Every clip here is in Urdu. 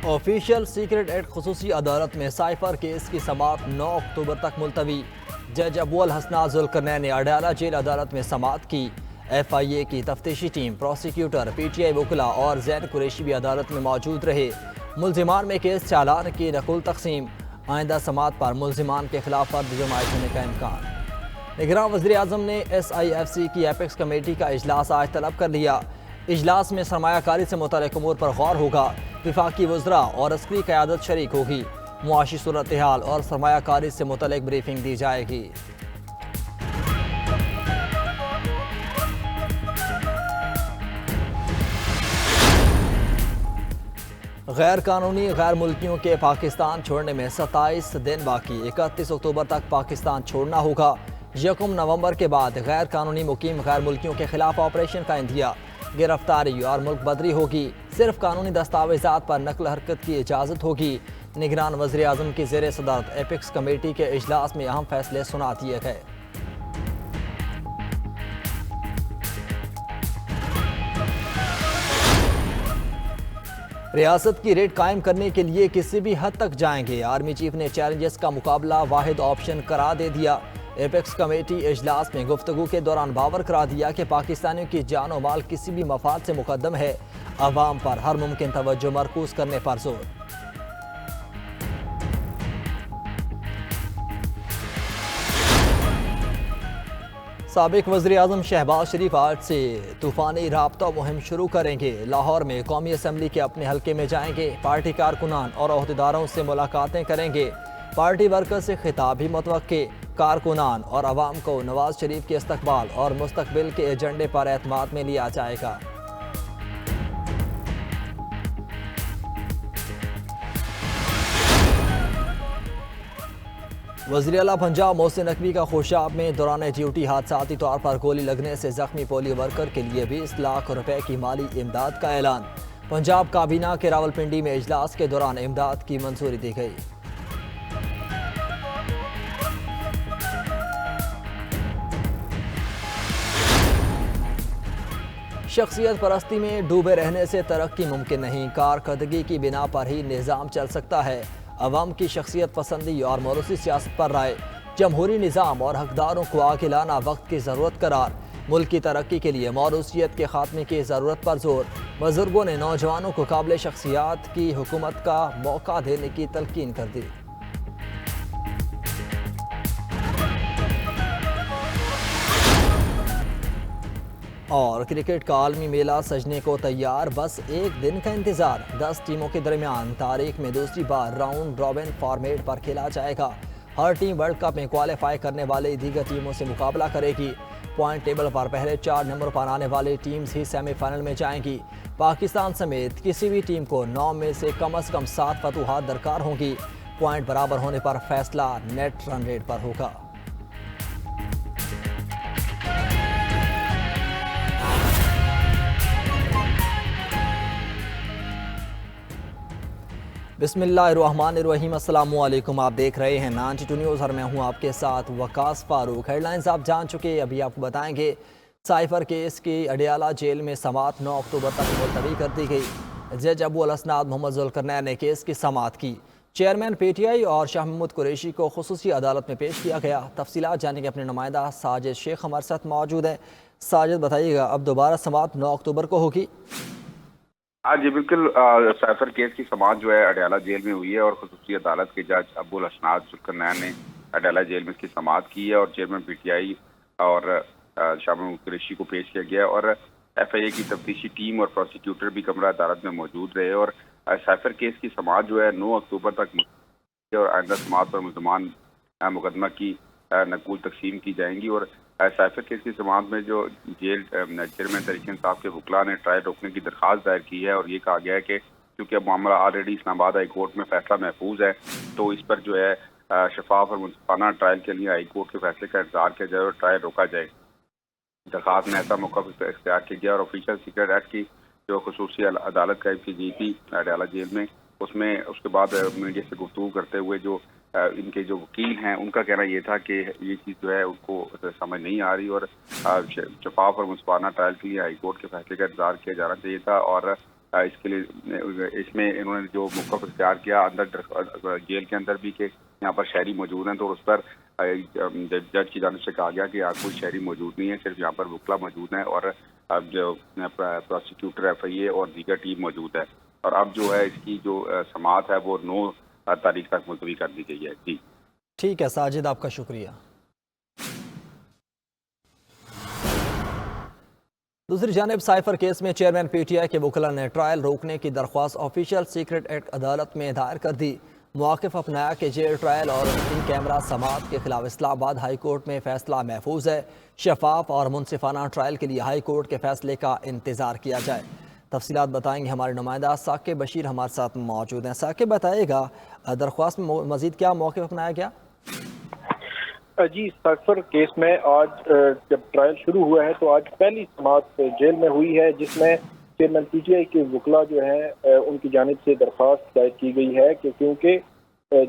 آفیشیل سیکرٹ ایٹ خصوصی عدالت میں سائفر کیس کی سماعت 9 اکتوبر تک ملتوی۔ جج ابو الحسنات ذوالقرنین نے اڈیالہ جیل عدالت میں سماعت کی۔ ایف آئی اے کی تفتیشی ٹیم، پروسیکیوٹر، پی ٹی آئی وکلا اور زین قریشی بھی عدالت میں موجود رہے۔ ملزمان میں کیس چالان کی نقل تقسیم، آئندہ سماعت پر ملزمان کے خلاف فرد جماعت ہونے کا امکان۔ نگراں وزیر اعظم نے ایس آئی ایف سی کی ایپیکس کمیٹی کا اجلاس آج طلب کر لیا۔ اجلاس میں سرمایہ کاری سے متعلق امور پر غور ہوگا۔ وفاقی وزراء اور عسکری قیادت شریک ہوگی۔ معاشی صورتحال اور سرمایہ کاری سے متعلق بریفنگ دی جائے گی۔ غیر قانونی غیر ملکیوں کے پاکستان چھوڑنے میں 27 دن باقی، 31 اکتوبر تک پاکستان چھوڑنا ہوگا۔ 1 نومبر کے بعد غیر قانونی مقیم غیر ملکیوں کے خلاف آپریشن کا اندیا، گرفتاری اور ملک بدری ہوگی۔ صرف قانونی دستاویزات پر نقل حرکت کی اجازت ہوگی۔ نگران وزیر اعظم کی زیر صدارت ایپیکس کمیٹی کے اجلاس میں اہم فیصلے سنا دیے گئے۔ ریاست کی ریٹ قائم کرنے کے لیے کسی بھی حد تک جائیں گے، آرمی چیف نے چیلنجز کا مقابلہ واحد آپشن قرار دے دیا۔ ایپیکس کمیٹی اجلاس میں گفتگو کے دوران باور کرا دیا کہ پاکستانیوں کی جان و مال کسی بھی مفاد سے مقدم ہے، عوام پر ہر ممکن توجہ مرکوز کرنے پر زور۔ سابق وزیر اعظم شہباز شریف آج سے طوفانی رابطہ مہم شروع کریں گے۔ لاہور میں قومی اسمبلی کے اپنے حلقے میں جائیں گے، پارٹی کارکنان اور عہدیداروں سے ملاقاتیں کریں گے۔ پارٹی ورکر سے خطاب بھی متوقع۔ کارکنان اور عوام کو نواز شریف کے استقبال اور مستقبل کے ایجنڈے پر اعتماد میں لیا جائے گا۔ وزیر اعلیٰ پنجاب محسن نقوی کا خوشاب میں دوران ڈیوٹی حادثاتی طور پر گولی لگنے سے زخمی پولیو ورکر کے لیے 20 لاکھ روپے کی مالی امداد کا اعلان۔ پنجاب کابینہ کے راولپنڈی میں اجلاس کے دوران امداد کی منظوری دی گئی۔ شخصیت پرستی میں ڈوبے رہنے سے ترقی ممکن نہیں، کارکردگی کی بنا پر ہی نظام چل سکتا ہے۔ عوام کی شخصیت پسندی اور موروثی سیاست پر رائے، جمہوری نظام اور حقداروں کو آگے لانا وقت کی ضرورت قرار۔ ملک کی ترقی کے لیے موروثیت کے خاتمے کی ضرورت پر زور۔ بزرگوں نے نوجوانوں کو قابل شخصیات کی حکومت کا موقع دینے کی تلقین کر دی۔ اور کرکٹ کا عالمی میلہ سجنے کو تیار، بس ایک دن کا انتظار۔ 10 ٹیموں کے درمیان تاریخ میں دوسری بار راؤنڈ رابن فارمیٹ پر کھیلا جائے گا۔ ہر ٹیم ورلڈ کپ میں کوالیفائی کرنے والی دیگر ٹیموں سے مقابلہ کرے گی۔ پوائنٹ ٹیبل پر پہلے 4 نمبر پر آنے والی ٹیمز ہی سیمی فائنل میں جائیں گی۔ پاکستان سمیت کسی بھی ٹیم کو 9 میں سے کم 7 فتوحات درکار ہوں گی۔ پوائنٹ برابر ہونے پر فیصلہ نیٹ رن ریٹ پر ہوگا۔ بسم اللہ الرحمن الرحیم، السلام علیکم، آپ دیکھ رہے ہیں 92 نیوز اور میں ہوں آپ کے ساتھ وقاص فاروق۔ ہیڈ لائنز آپ جان چکے، ابھی آپ کو بتائیں گے سائفر کیس کی اڈیالہ جیل میں سماعت 9 اکتوبر تک ملتوی کر دی گئی۔ جج ابو الحسنات محمد ذوالقرنین نے کیس کی سماعت کی۔ چیئرمین پی ٹی آئی اور شاہ محمود قریشی کو خصوصی عدالت میں پیش کیا گیا۔ تفصیلات جانیں گے، اپنے نمائندہ ساجد شیخ ہمارے ساتھ موجود ہیں۔ ساجد بتائیے گا، اب دوبارہ سماعت 9 اکتوبر کو ہوگی؟ جی بالکل، سائفر کیس کی سماعت جو ہے اڈیالہ جیل میں ہوئی ہے اور خصوصی عدالت کے جج ابو الحسنات ذوالقرنین نے اڈیالہ جیل میں اس کی سماعت کی ہے اور چیئرمین پی ٹی آئی اور شاہ محمود قریشی کو پیش کیا گیا اور ایف آئی اے کی تفتیشی ٹیم اور پروسیکیوٹر بھی کمرہ عدالت میں موجود رہے اور سائفر کیس کی سماعت جو ہے 9 اکتوبر تک اور آئندہ سماعت پر ملزمان مقدمہ کی نقول تقسیم کی جائیں گی۔ اور سائفر کیس کی سماعت میں جو جیل چیئرمین تحریک انصاف کے وکلاء نے ٹرائل روکنے کی درخواست دائر کی ہے اور یہ کہا گیا ہے کہ کیونکہ اب معاملہ آلریڈی اسلام آباد ہائی کورٹ میں فیصلہ محفوظ ہے تو اس پر جو ہے شفاف اور منصفانہ ٹرائل کے لیے ہائی کورٹ کے فیصلے کا انتظار کیا جائے اور ٹرائل روکا جائے۔ درخواست میں ایسا موقع اختیار کیا گیا اور آفیشیل سیکرٹ ایکٹ کی جو خصوصی عدالت قائم کی گئی تھی اڈیالہ جیل میں، اس کے بعد میڈیا سے گفتگو کرتے ہوئے جو ان کے جو وکیل ہیں ان کا کہنا یہ تھا کہ یہ چیز جو ہے ان کو سمجھ نہیں آ رہی اور شفاف اور منصفانہ ٹرائل کے لیے ہائی کورٹ کے فیصلے کا انتظار کیا جانا چاہیے تھا، اور اس کے لیے اس میں انہوں نے جو موقف اختیار کیا اندر جیل کے اندر بھی کہ یہاں پر شہری موجود ہیں، تو اس پر جج کی جانب سے کہا گیا کہ یہاں کوئی شہری موجود نہیں ہے، صرف یہاں پر وکلا موجود ہیں اور جو پروسیکیوٹر ایف آئی اے اور دیگر ٹیم موجود ہے، اور اب جو ہے اس کی جو سماعت ہے وہ 9 تاریخ تک ملتوی کر دی گئی ہے۔ جی ٹھیک ہے ساجد، آپ کا شکریہ۔ دوسری جانب سائفر کیس میں چیئرمین پی ٹی آئی کے وکلا نے ٹرائل روکنے کی درخواست آفیشیل سیکرٹ ایکٹ عدالت میں دائر کر دی۔ موقف اپنایا کہ جیل ٹرائل اور ان کیمرہ سماعت کے خلاف اسلام آباد ہائی کورٹ میں فیصلہ محفوظ ہے، شفاف اور منصفانہ ٹرائل کے لیے ہائی کورٹ کے فیصلے کا انتظار کیا جائے۔ تفصیلات بتائیں گے ہمارے نمائندہ ثاقب بشیر ہمارے ساتھ موجود ہیں۔ ثاقب بتائے گا درخواست میں مزید کیا موقف اپنایا گیا؟ جی، سائفر کیس میں آج جب ٹرائل شروع ہوا ہے تو آج پہلی سماعت جیل میں ہوئی ہے، جس میں چیئرمین پی ٹی آئی کے وکلا جو ہیں ان کی جانب سے درخواست دائر کی گئی ہے کہ کیونکہ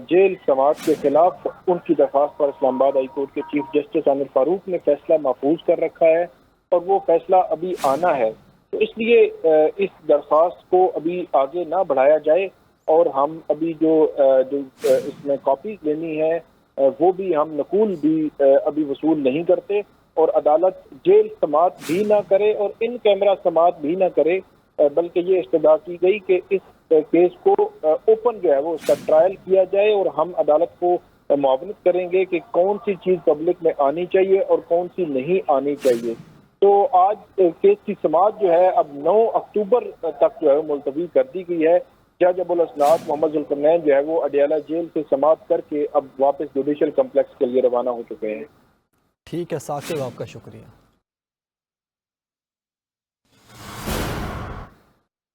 جیل سماعت کے خلاف ان کی درخواست پر اسلام آباد ہائی کورٹ کے چیف جسٹس عامر فاروق نے فیصلہ محفوظ کر رکھا ہے اور وہ فیصلہ ابھی آنا ہے، تو اس لیے اس درخواست کو ابھی آگے نہ بڑھایا جائے اور ہم ابھی جو اس میں کاپیز لینی ہے وہ بھی ہم نقول بھی ابھی وصول نہیں کرتے، اور عدالت جیل سماعت بھی نہ کرے اور ان کیمرہ سماعت بھی نہ کرے، بلکہ یہ استدعا کی گئی کہ اس کیس کو اوپن جو ہے وہ اس کا ٹرائل کیا جائے اور ہم عدالت کو معاونت کریں گے کہ کون سی چیز پبلک میں آنی چاہیے اور کون سی نہیں آنی چاہیے۔ تو آج کیس کی سماعت جو ہے اب 9 اکتوبر تک جو ہے ملتوی کر دی گئی ہے۔ جج ابو الاسناد محمد ذوالقرنین جو ہے وہ اڈیالہ جیل سے سماعت کر کے اب واپس جوڈیشل کمپلیکس کے لیے روانہ ہو چکے ہیں۔ ٹھیک ہے ثاقب، آپ کا شکریہ۔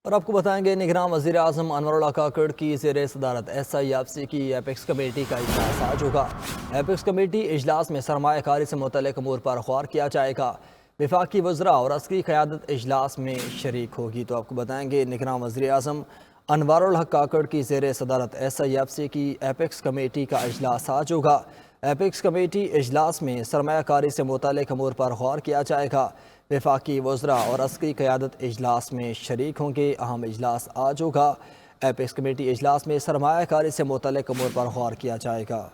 اور آپ کو بتائیں گے نگراں وزیر اعظم انور اللہ کاکڑ کی زیر صدارت ایس آئی ایف سی کی ایپیکس کمیٹی کا اجلاس آج ہوگا۔ ایپیکس کمیٹی اجلاس میں سرمایہ کاری سے متعلق امور پر غور کیا جائے گا۔ وفاقی وزراء اور عسکری قیادت اجلاس میں شریک ہوگی۔ تو آپ کو بتائیں گے نگراں وزیر اعظم انوار الحق کاکڑ کی زیر صدارت ایس آئی ایف سی کی ایپیکس کمیٹی کا اجلاس آج ہوگا۔ ایپیکس کمیٹی اجلاس میں سرمایہ کاری سے متعلق امور پر غور کیا جائے گا۔ وفاقی وزراء اور عسکری قیادت اجلاس میں شریک ہوں گے۔ اہم اجلاس آج ہوگا۔ ایپیکس کمیٹی اجلاس میں سرمایہ کاری سے متعلق امور پر غور کیا جائے گا۔